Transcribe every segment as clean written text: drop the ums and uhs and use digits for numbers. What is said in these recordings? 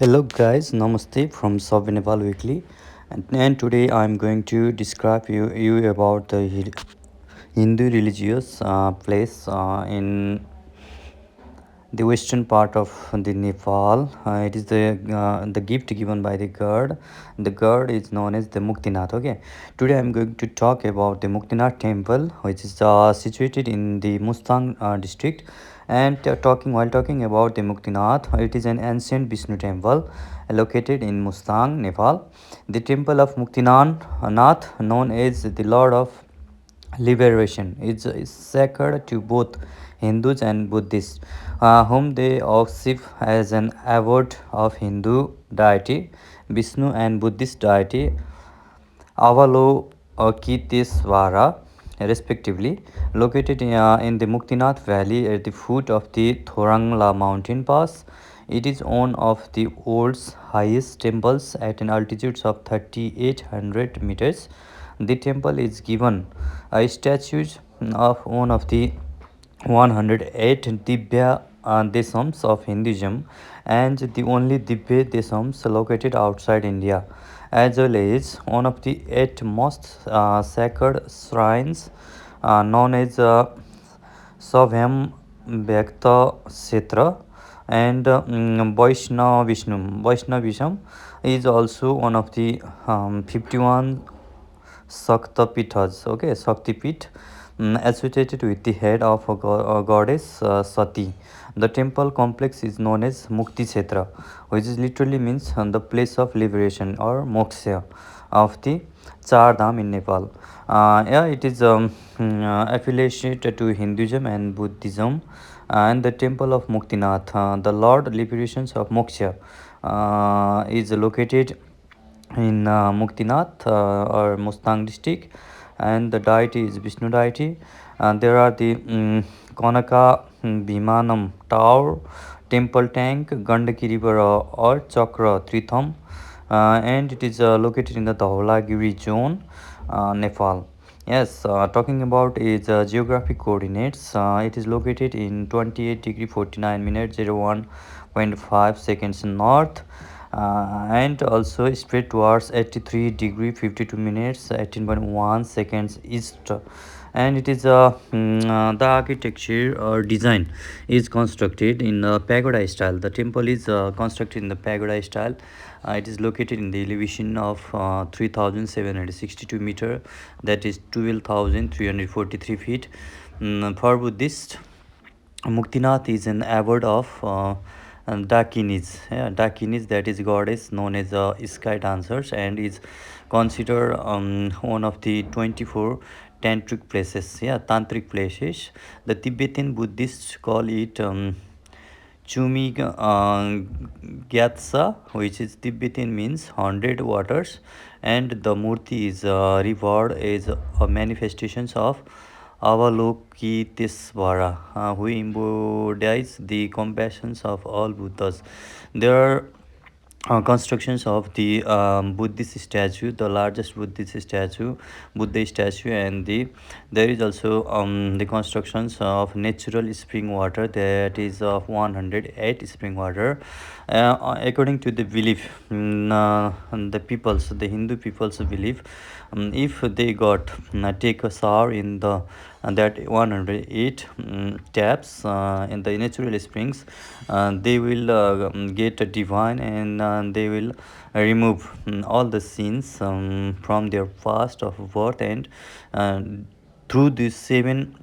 Hello guys, Namaste from Sovereign Nepal Weekly, and today I'm going to describe you about the Hindu religious place in the western part of the Nepal. It is the gift given by the god. The god is known as the Muktinath. Okay, today I'm going to talk about the Muktinath temple, which is situated in the Mustang district. And talking about the Muktinath, it is an ancient Vishnu temple located in Mustang, Nepal. The temple of Muktinath, known as the Lord of Liberation, is sacred to both Hindus and Buddhists, whom they worship as an abode of Hindu deity Vishnu and Buddhist deity Avalokitesvara, respectively, located in the Muktinath Valley at the foot of the Thorangla mountain pass. It is one of the world's highest temples at an altitude of 3,800 meters. The temple is given a statue of one of the 108 Divya Desams of Hinduism and the only Divya Desams located outside India, as well as one of the eight most sacred shrines known as Savham Bhakta Setra and Vaishnavism is also one of the 51 Saktapithas, okay, Saktipith, associated with the head of a goddess Sati. The temple complex is known as Mukti Kshetra, which is literally means the place of liberation or moksha of the Char Dham in Nepal. Yeah, it is affiliated to Hinduism and Buddhism, and the temple of Muktinath, the Lord Liberations of Moksha, is located in Muktinath or Mustang district, and the deity is Vishnu deity. And there are the Konaka Bhimanam Tower, Temple Tank, Gandaki River or Chakra Tritham, and it is located in the Dhaulagiri zone, Nepal. Yes, talking about its geographic coordinates, it is located in 28 degree 49 minutes 01.5 seconds north, and also spread towards 83 degree 52 minutes 18.1 seconds east. And it is the architecture or design is constructed in pagoda style. The temple is constructed in the pagoda style. It is located in the elevation of 3762 meter, that is 12,343 feet. For Buddhist, Muktinath is an abode of Dakinis. Yeah, Dakinis, that is goddess known as sky dancers, and is considered one of the 24 tantric places. Yeah, tantric places. The Tibetan Buddhists call it Chumi Gyatsa, which is Tibetan means 100 waters, and the Murti is revered as a manifestations of Avalokitesvara, who embodies the compassions of all Buddhas. There are constructions of the Buddhist statue, the largest Buddha statue, and there is also the constructions of natural spring water, that is of 108 spring water. According to the belief, the Hindu people's belief, if they take a shower in the that 108 taps in the natural springs, they will get a divine, and they will remove all the sins from their past of birth, and uh, through these seven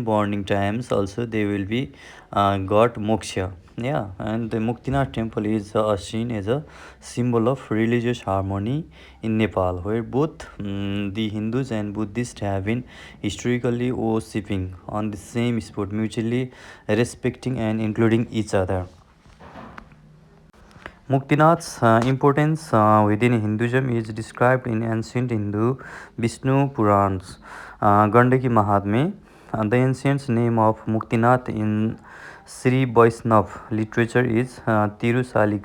bonding times also they will be got moksha. Yeah, and the Muktinath temple is seen as a symbol of religious harmony in Nepal, where both the Hindus and Buddhists have been historically worshipping on the same spot, mutually respecting and including each other. Muktinath's importance within Hinduism is described in ancient Hindu Vishnu Purans, Gandaki Mahatmya. The ancient name of Muktinath in Sri Vaishnav literature is Tirusali.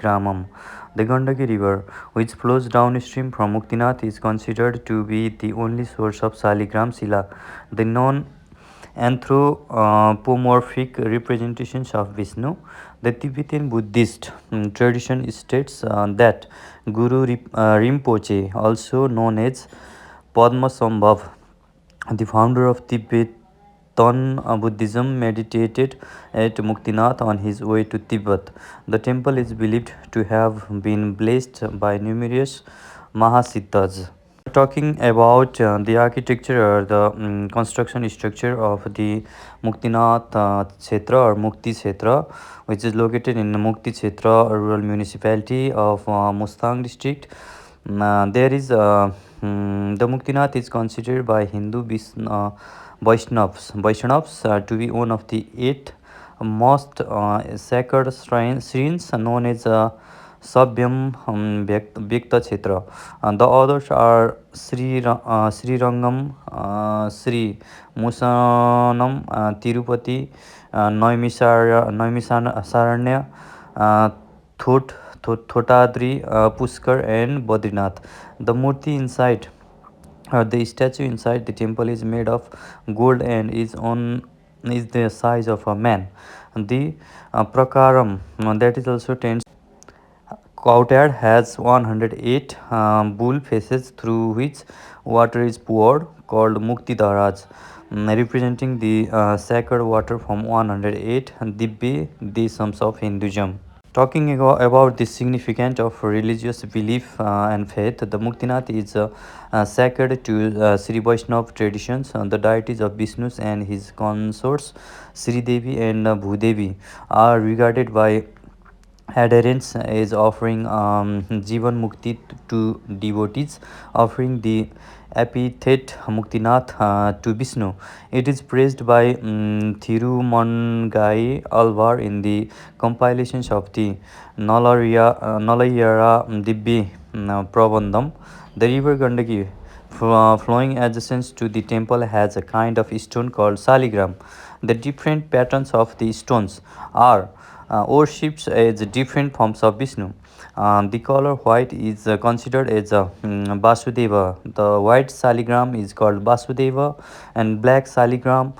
The Gandaki River, which flows downstream from Muktinath, is considered to be the only source of Saligram Sila, the known anthropomorphic representations of Vishnu. The Tibetan Buddhist tradition states that Rinpoche, also known as Padmasambhav, the founder of Tibetan Buddhism, meditated at Muktinath on his way to Tibet. The temple is believed to have been blessed by numerous Mahasiddhas. Talking about the architecture or the construction structure of the Muktinath Kshetra or Mukti Kshetra, which is located in Mukti Kshetra rural municipality of Mustang district. There is the Muktinath is considered by Hindu Vaishnavs to be one of the eight most sacred shrines known as Sabhyam Vyakta Kshetra. And the others are Sri Rangam, Sri Musanam, Tirupati, Noimisaranya, uh, Thot, Thotadri, Puskar, and Badrinath. The Murti inside the statue inside the temple is made of gold and is the size of a man. The prakaram that is also 10 courtyard has 108 bull faces through which water is poured, called Mukti Dharaj, representing the sacred water from 108 Dibbe Desams of Hinduism. Talking about the significance of religious belief and faith, the Muktinath is sacred to Sri Vaishnava traditions. The deities of Vishnu and his consorts, Sri Devi and Bhudevi, are regarded by adherents is offering Jivan Mukti to devotees, offering the epithet Muktinath to Vishnu. It is praised by Thirumangai Alvar in the compilations of the Nalayara Dibbi Prabandham. The river Gandaki flowing adjacent to the temple has a kind of stone called saligram. The different patterns of the stones are worshipped as different forms of Vishnu. The color white is considered as a Vasudeva. The white saligram is called Vasudeva, and black saligram,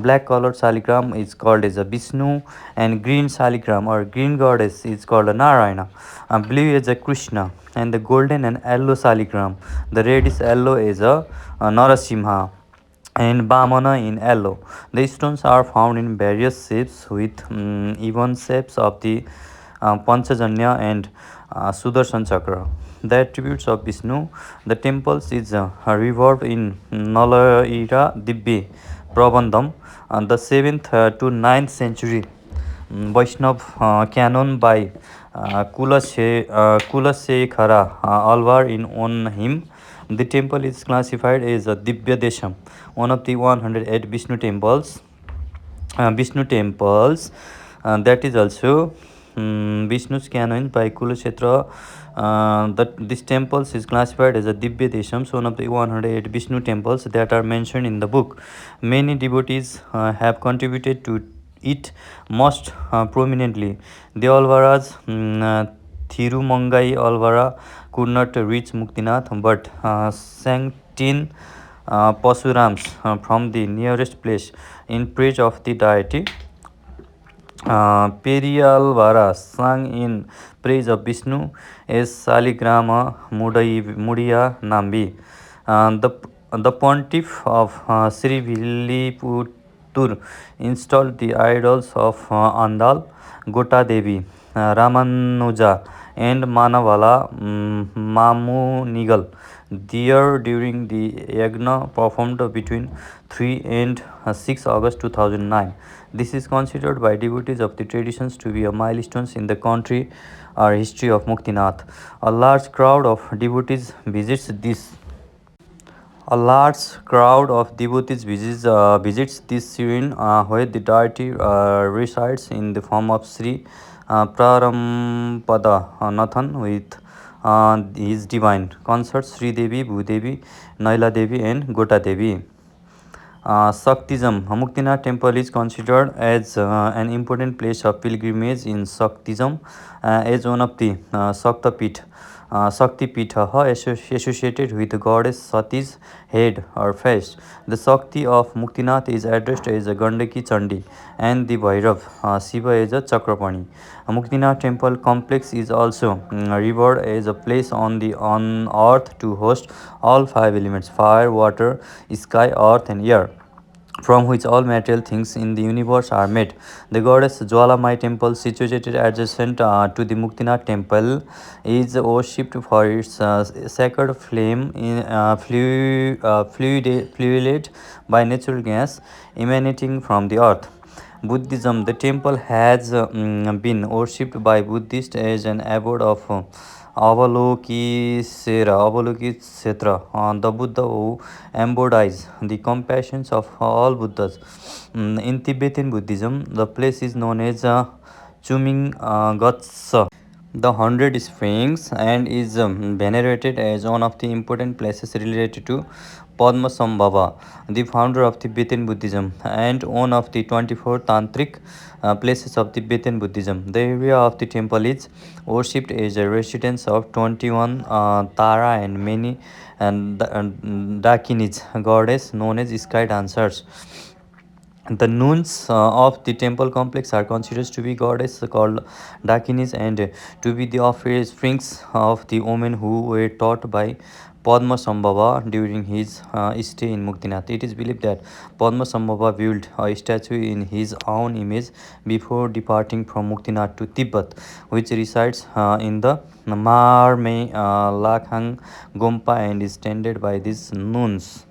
black colored saligram is called as a Vishnu, and green saligram or green goddess is called a Narayana. Blue is a Krishna, and the golden and yellow saligram, the red is yellow is a Narasimha and Bamana in yellow. The stones are found in various shapes with even shapes of the Panchajanya and Sudarshan Chakra. The attributes of Vishnu, the temples is revolved in Nalaira Dibbe Prabandham, the 7th to 9th century Vaishnav canon by Kulasekhara Alvar in on him. The temple is classified as a Divya Desham, one of the 108 Vishnu temples. That is also Vishnu's canon by Kulakshetra. That this temples is classified as a Divya Deshams, one of the 108 Vishnu temples that are mentioned in the book. Many devotees have contributed to it most prominently. The Alvaras, Thirumangai Alvara could not reach Muktinath, but Sanctin Pasurams from the nearest place in praise of the deity. Periyalvara sang in praise of Vishnu as Saligrama Mudiya Nambi. The pontiff of Sri Villiputtur installed the idols of Andal, Gota Devi, Ramanuja, and Manavala Mamunigal there during the yagna performed between 3 and 6 August 2009. This is considered by devotees of the traditions to be a milestone in the country or history of Muktinath. A large crowd of devotees visits this A large crowd of devotees visits this shrine where the deity resides in the form of Sri Prarampada Nathan with his divine consorts Sri Devi, Bhudevi, Naila Devi, and Gota Devi. Shaktism. Muktinath temple is considered as an important place of pilgrimage in Shaktism as one of the Shaktapith. Shakti Pitha associated with the goddess Sati's head or face. The Shakti of Muktinath is addressed as a Gandaki Chandi and the Bhairav Shiva is a Chakrapani. Muktinath temple complex is also revered as a place on earth to host all five elements: fire, water, sky, earth, and air, from which all material things in the universe are made. The goddess Jwalamai temple, situated adjacent to the Muktinath temple, is worshipped for its sacred flame fluid by natural gas emanating from the earth. Buddhism. The temple has been worshipped by Buddhists as an abode of Avalokitesvara, the Buddha who embodies the compassion of all Buddhas. In Tibetan Buddhism, the place is known as Chuming Gotsa, the Hundred Springs, and is venerated as one of the important places related to Padmasambhava, the founder of Tibetan Buddhism, and one of the 24 tantric places of Tibetan Buddhism. The area of the temple is worshipped as a residence of 21 Tara and many Dakinis, goddess known as sky dancers. The nuns of the temple complex are considered to be goddess called Dakinis and to be the offsprings of the women who were taught by Padmasambhava during his stay in Muktinath. It is believed that Padmasambhava built a statue in his own image before departing from Muktinath to Tibet, which resides in the Marme Lakhang Gompa and is tended by these nuns.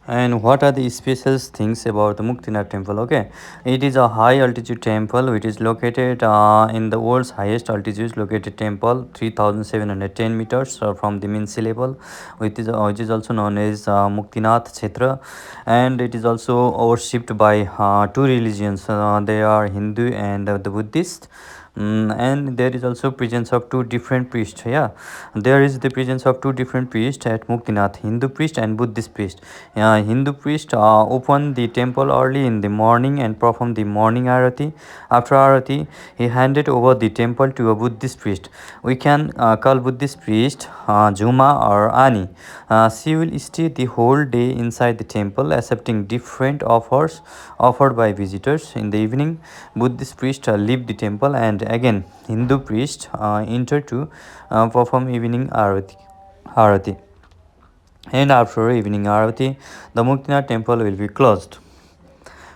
And what are the special things about the Muktinath temple? Okay, it is a high altitude temple which is located in the world's highest altitude located temple, 3710 meters from the mean sea level, which is also known as Muktinath Kshetra, and it is also worshipped by two religions. They are Hindu and the Buddhist. And there is also presence of two different priests. Yeah, there is the presence of two different priests at Muktinath, Hindu priest and Buddhist priest. Hindu priest opened the temple early in the morning and performed the morning arati. After arati, he handed over the temple to a Buddhist priest. We can call Buddhist priest Juma or Ani. She will stay the whole day inside the temple, accepting different offers offered by visitors. In the evening, Buddhist priest leave the temple, and again Hindu priest enter to perform evening arati. And after evening arati, the Muktinath temple will be closed.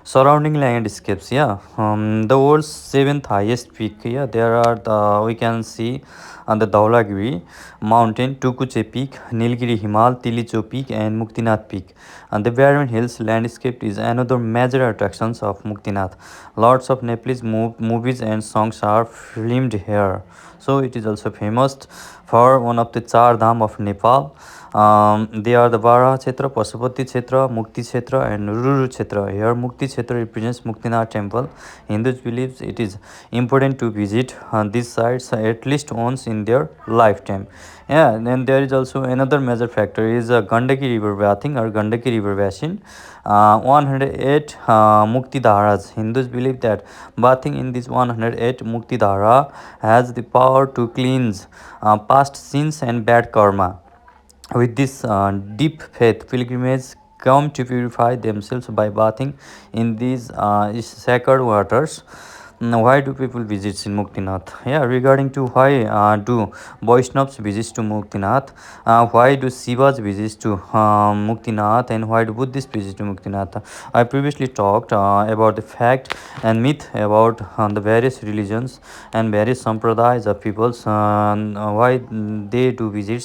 Surrounding landscapes, yeah, the world's seventh highest peak, yeah, there are we can see on the Dhaulagiri mountain, Tukuche peak, Nilgiri Himal, Tilicho peak, and Muktinath peak. And the barren hills landscape is another major attractions of Muktinath. Lots of Nepalese movies and songs are filmed here, so it is also famous for one of the Char Dham of Nepal. They are the Bara Kshetra, Pasupati Kshetra, Mukti Kshetra, and Ruru Kshetra. Here, Mukti Kshetra represents Muktinath temple. Hindus believe it is important to visit these sites at least once in their lifetime. Yeah, then there is also another major factor is Gandaki river bathing or Gandaki river basin. 108 Mukti Dharas. Hindus believe that bathing in this 108 Mukti Dhara has the power to cleanse past sins and bad karma. With this deep faith, pilgrims come to purify themselves by bathing in these sacred waters. Why do people visit in Muktinath? Yeah, regarding to why do Vaishnavs visit to Muktinath, why do Shivas visit to Muktinath, and why do Buddhists visit to Muktinath? I previously talked about the fact and myth about the various religions and various sampradayas of peoples, why they do visit